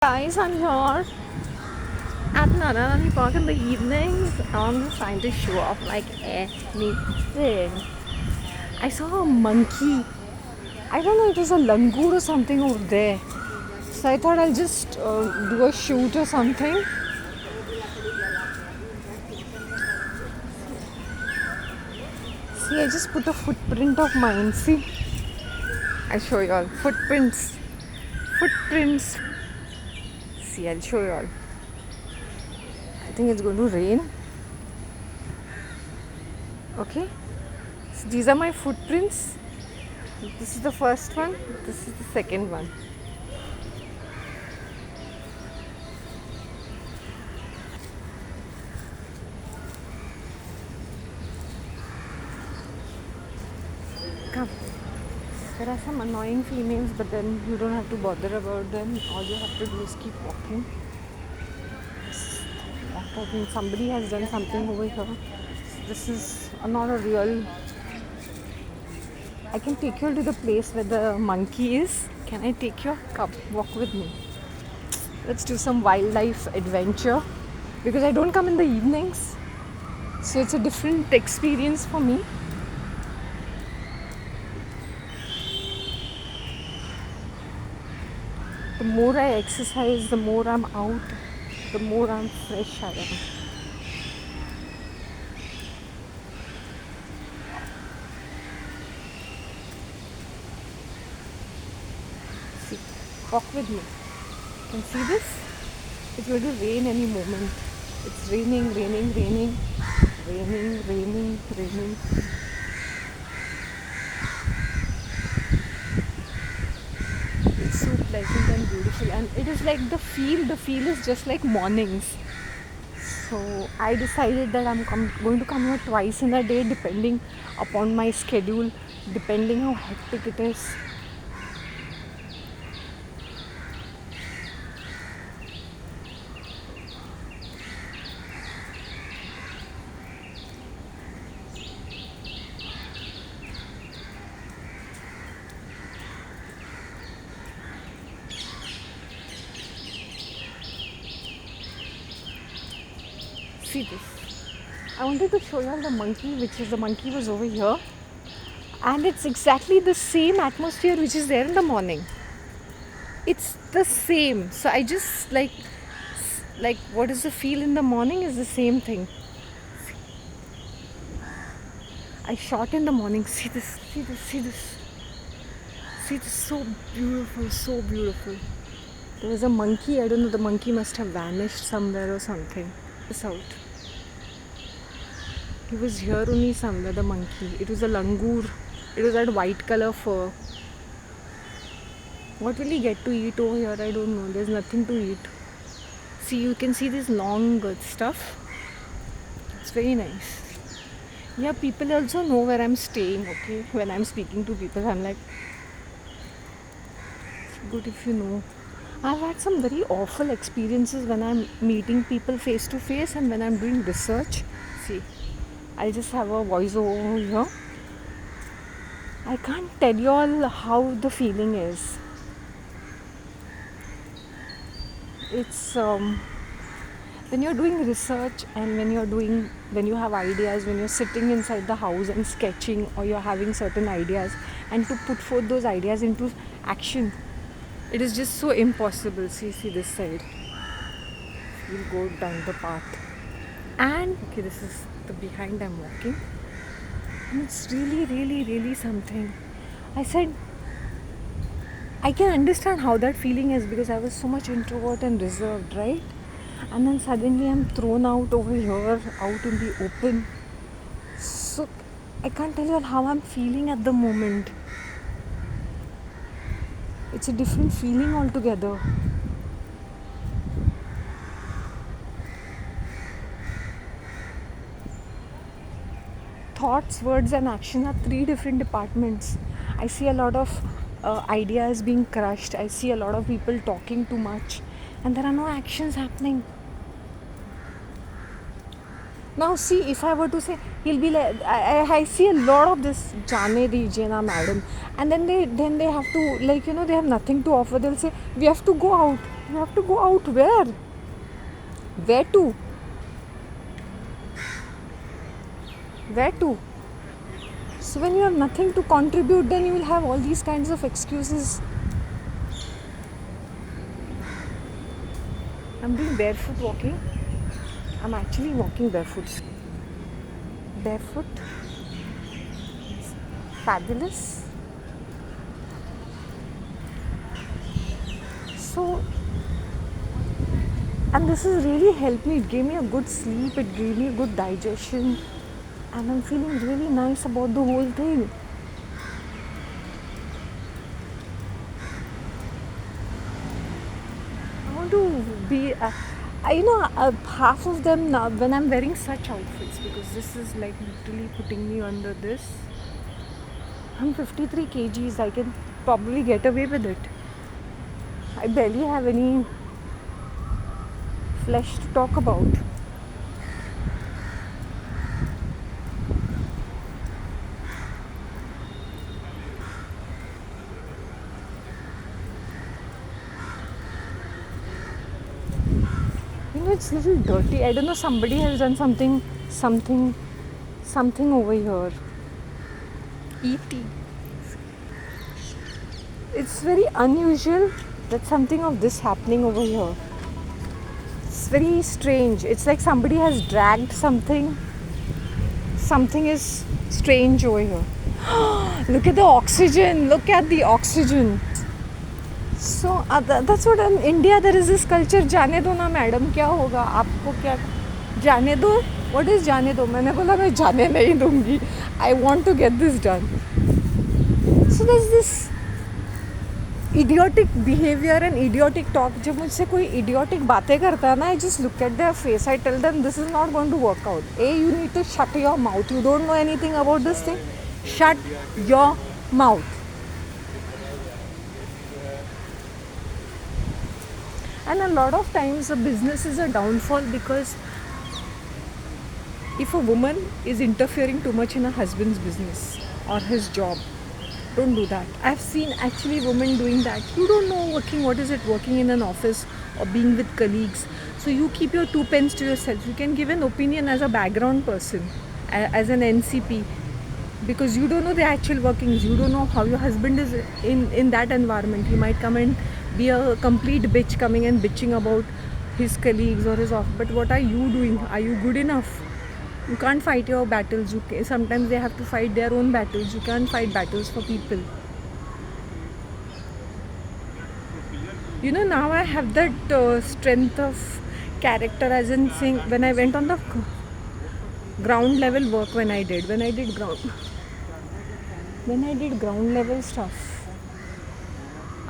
Guys, I'm here at Narayani Park in the evenings. I'm just trying to show off like anything. I saw a monkey. I don't know, it was a langur or something over there. So I thought I'll just do a shoot or something. See, I just put a footprint of mine. See, I'll show you all. Footprints. Footprints. See, I'll show you all. I think it's going to rain. Okay. So these are my footprints. This is the first one. This is the second one. Come. There are some annoying females, but then you don't have to bother about them. All you have to do is keep walking. I think somebody has done something over here. This is not a real. I can take you to the place where the monkey is. Can I take you? Come, walk with me. Let's do some wildlife adventure. Because I don't come in the evenings, so it's a different experience for me. The more I exercise, the more I'm out, the more I'm fresh I am. See, walk with me. You can see this? It's going to rain any moment. It's raining, raining, raining, raining, raining, raining. It's so pleasant and beautiful, and it is like the feel is just like mornings. So I decided that I'm going to come here twice in a day, depending upon my schedule, depending how hectic it is. See this. I wanted to show you all the monkey, the monkey was over here, and it's exactly the same atmosphere which is there in the morning. It's the same. So I just like what is the feel in the morning is the same thing. I shot in the morning. See this, see this, see this. See this, so beautiful, so beautiful. There was a monkey, I don't know, the monkey must have vanished somewhere or something. This out. He was here only somewhere, the monkey. It was a langur. It was that white color fur. What will he get to eat over here? I don't know. There's nothing to eat. See, you can see this long stuff. It's very nice. Yeah, people also know where I'm staying, okay? When I'm speaking to people, I'm like, it's good if you know. I've had some very awful experiences when I'm meeting people face to face and when I'm doing research. See, I'll just have a voiceover over here. I can't tell you all how the feeling is. It's when you're doing research and when you have ideas, when you're sitting inside the house and sketching, or you're having certain ideas and to put forth those ideas into action, it is just so impossible. See this side. We'll go down the path. And okay, this is the behind I'm walking. And it's really, really, really something. I said, I can understand how that feeling is because I was so much introvert and reserved, right? And then suddenly I'm thrown out over here, out in the open. So I can't tell you how I'm feeling at the moment. It's a different feeling altogether. Thoughts, words and action are three different departments. I see a lot of ideas being crushed. I see a lot of people talking too much and there are no actions happening. Now see, if I were to say, he'll be like, I see a lot of this Jane Dijena madam, and then they have to, like, they have nothing to offer. They'll say, we have to go out. You have to go out where? Where to? Where to? So when you have nothing to contribute, then you will have all these kinds of excuses. I'm doing barefoot walking. I'm actually walking barefoot. Barefoot. Fabulous. So, and this has really helped me. It gave me a good sleep, it gave me a good digestion, and I'm feeling really nice about the whole thing. I want to be, half of them now when I'm wearing such outfits, because this is like literally putting me under this. I'm 53 kgs, I can probably get away with it. I barely have any flesh to talk about. It's a little dirty. I don't know, somebody has done something over here. E.T. It's very unusual that something of this happening over here. It's very strange. It's like somebody has dragged something. Something is strange over here. Look at the oxygen. Look at the oxygen. So that's what in India there is this culture. जाने दो ना madam, क्या होगा आपको, क्या जाने दो. What is जाने दो? मैंने बोला मैं जाने नहीं दूंगी. I want to get this done. So there's this idiotic behavior and idiotic talk. जब मुझसे कोई idiotic बातें करता है ना, I just look at their face. I tell them this is not going to work out. A, you need to shut your mouth. You don't know anything about this thing. Shut your mouth. And a lot of times a business is a downfall because if a woman is interfering too much in a husband's business or his job, don't do that. I've seen actually women doing that. You don't know what is it working in an office or being with colleagues. So you keep your 2 pence to yourself. You can give an opinion as a background person, as an NCP, because you don't know the actual workings. You don't know how your husband is in that environment. He might come and be a complete bitch, coming and bitching about his colleagues or his office. But what are you doing? Are you good enough? You can't fight your battles. Sometimes they have to fight their own battles. You can't fight battles for people. Now I have that strength of character, as in saying, when I went on the ground level work, when I did ground level stuff.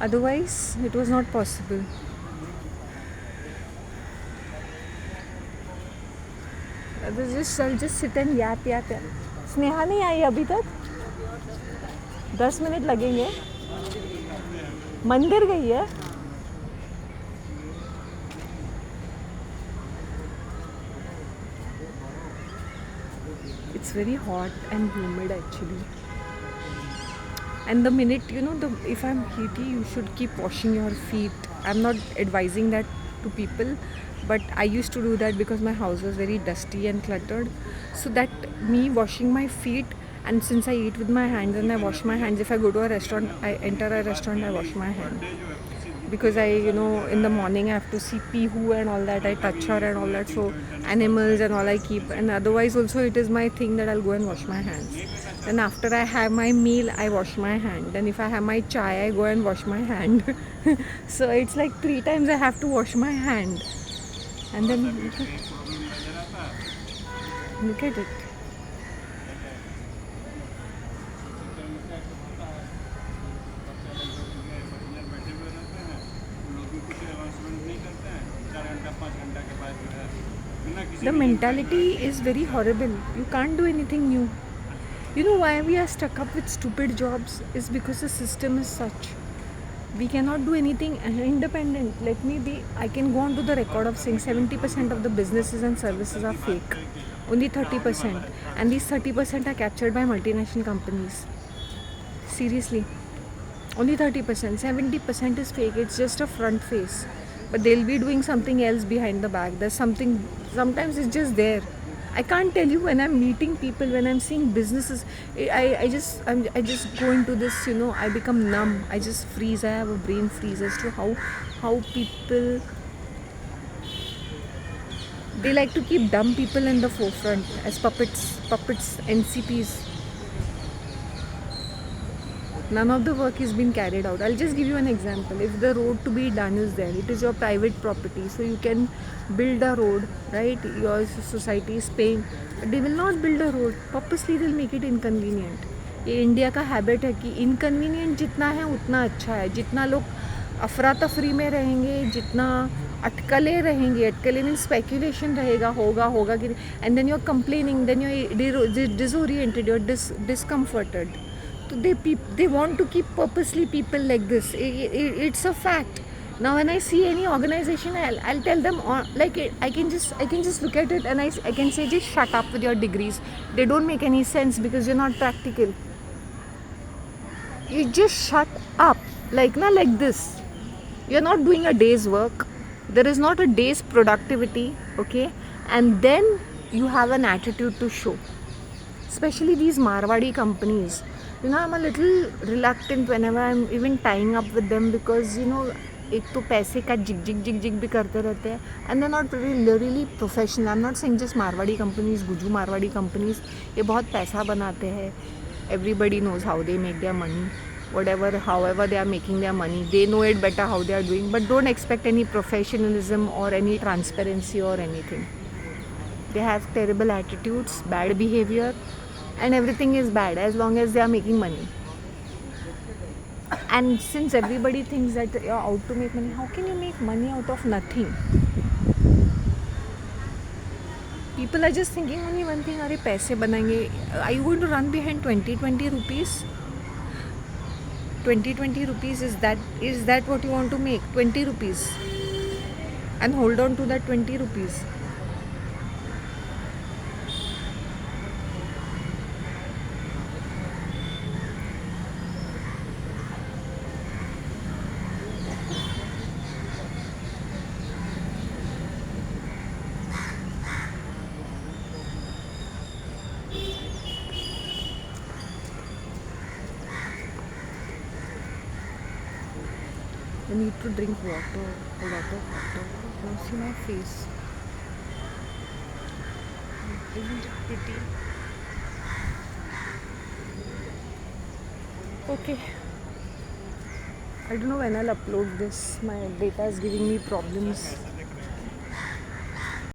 Otherwise, it was not possible. I'll just sit and yap. Sneha नहीं आई अभी तक. 10 minute लगेंगे. मंदिर गई है. It's very hot and humid actually. And the minute, if I'm heaty, you should keep washing your feet. I'm not advising that to people, but I used to do that because my house was very dusty and cluttered. So that me washing my feet, and since I eat with my hands and I wash my hands, if I go to a restaurant, I enter a restaurant, I wash my hands. Because in the morning I have to see Pihu and all that, I touch her and all that, so animals and all I keep. And otherwise also it is my thing that I'll go and wash my hands. Then after I have my meal, I wash my hand. Then if I have my chai, I go and wash my hand. So it's like 3 times I have to wash my hand. And then look at it. The mentality is very horrible. You can't do anything new. You know why we are stuck up with stupid jobs? Is because the system is such. We cannot do anything independent. I can go on to the record of saying 70% of the businesses and services are fake. Only 30%. And these 30% are captured by multinational companies. Seriously. Only 30%. 70% is fake. It's just a front face. but they'll be doing something else behind the back. There's something, sometimes it's just there. I can't tell you, when I'm meeting people, when I'm seeing businesses, I just go into this, I become numb. I just freeze. I have a brain freeze as to how people, they like to keep dumb people in the forefront as puppets, NCPs. None of the work is being carried out. I'll just give you an example. If the road to be done is there, it is your private property, so you can build a road, right? Your society is paying, but they will not build a road. Purposely they'll make it inconvenient. ये India का habit है कि inconvenient जितना है उतना अच्छा है. जितना लोग अफरा तफरी में रहेंगे, जितना अटकले रहेंगे, अटकले मीन स्पेकुलेशन रहेगा, होगा कि, and then you are complaining, then you are disoriented, you are discomforted. So they want to keep purposely people like this. It's a fact. Now when I see any organization, I'll tell them, like, I can just look at it and I can say, just shut up with your degrees. They don't make any sense because you're not practical. You just shut up, like this. You're not doing a day's work. There is not a day's productivity, okay? And then you have an attitude to show. Especially these Marwadi companies. I'm a little reluctant whenever I'm even tying up with them because, एक तो पैसे का zig भी करते रहते हैं, and they're not really professional. I'm not saying just Marwadi companies, Gujju Marwadi companies, ये बहुत पैसा बनाते हैं. Everybody knows how they make their money. However they are making their money, they know it better how they are doing, but don't expect any professionalism or any transparency or anything. They have terrible attitudes, bad behavior, and everything is bad as long as they are making money. And since everybody thinks that you're out to make money, how can you make money out of nothing? People are just thinking only one thing, अरे पैसे बनाएंगे. Are you going to run behind 20 rupees? 20 rupees, is that what you want to make? 20 rupees, and hold on to that 20 rupees. I need to drink water, a lot of water. Now see my face. Isn't it pretty? Okay. I don't know when I'll upload this. My data is giving me problems.